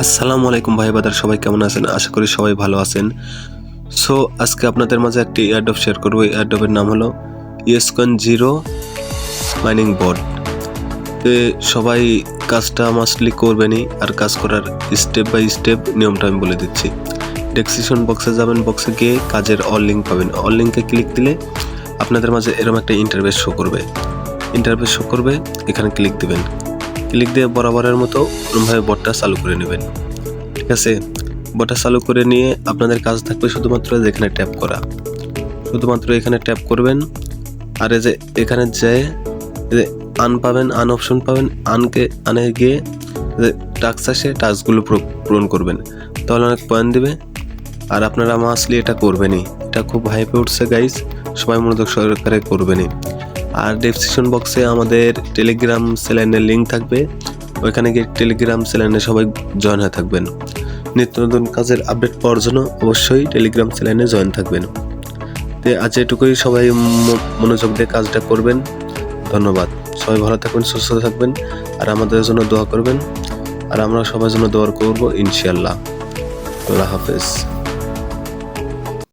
আসসালামু আলাইকুম ভাই বাদার, সবাই কেমন আছেন? আশা করি সবাই ভালো আছেন। সো আজকে আপনাদের মাঝে একটি এয়ারড্রপ শেয়ার করবো। এই এয়ারড্রপের নাম হলো ইয়েসকন জিরো মাইনিং বট। তো সবাই কাজটা মাস্টলি করবেনই, আর কাজ করার স্টেপ বাই স্টেপ নিয়মটা আমি বলে দিচ্ছি। ডেসক্রিপশন বক্সে যাবেন, বক্সে গিয়ে কাজের অল লিঙ্ক পাবেন। অল লিঙ্কে ক্লিক দিলে আপনাদের মাঝে এরকম একটা ইন্টারফেস শো করবে। এখানে ক্লিক দিবেন। ক্লিক দিয়ে বরাবরের মতো ওরকমভাবে বটটা চালু করে নেবেন। ঠিক আছে, বটটা চালু করে নিয়ে আপনাদের কাজ থাকবে শুধুমাত্র যেখানে ট্যাপ করা, শুধুমাত্র এখানে ট্যাপ করবেন। আর এই যে এখানে যে আন পাবেন, আন অপশন পাবেন, আনে গিয়ে যে টাস্ক আসে টাস্কগুলো পূরণ করবেন, তাহলে অনেক পয়েন্ট দিবে। আর আপনারা মাসলি এটা করবেনই, এটা খুব হাইপে উঠছে গাইস, সবাই মনোযোগ সহকারে করবেনই। আর ডেসক্রিপশন বক্সে আমাদের টেলিগ্রাম চ্যানেলের লিঙ্ক থাকবে, ওইখানে গিয়ে টেলিগ্রাম চ্যানেলে সবাই জয়েন হয়ে থাকবেন। নিত্য নতুন কাজের আপডেট পাওয়ার জন্য অবশ্যই টেলিগ্রাম চ্যানেলে জয়েন থাকবেন। তো আজ এটুকুই, সবাই মনোযোগ দিয়ে কাজটা করবেন। ধন্যবাদ। সবাই ভালো থাকবেন, সুস্থ থাকবেন, আর আমাদের জন্য দোয়া করবেন। আর আমরা সবার জন্য দোয়া করবো ইনশাআল্লাহ। আল্লাহ হাফেজ।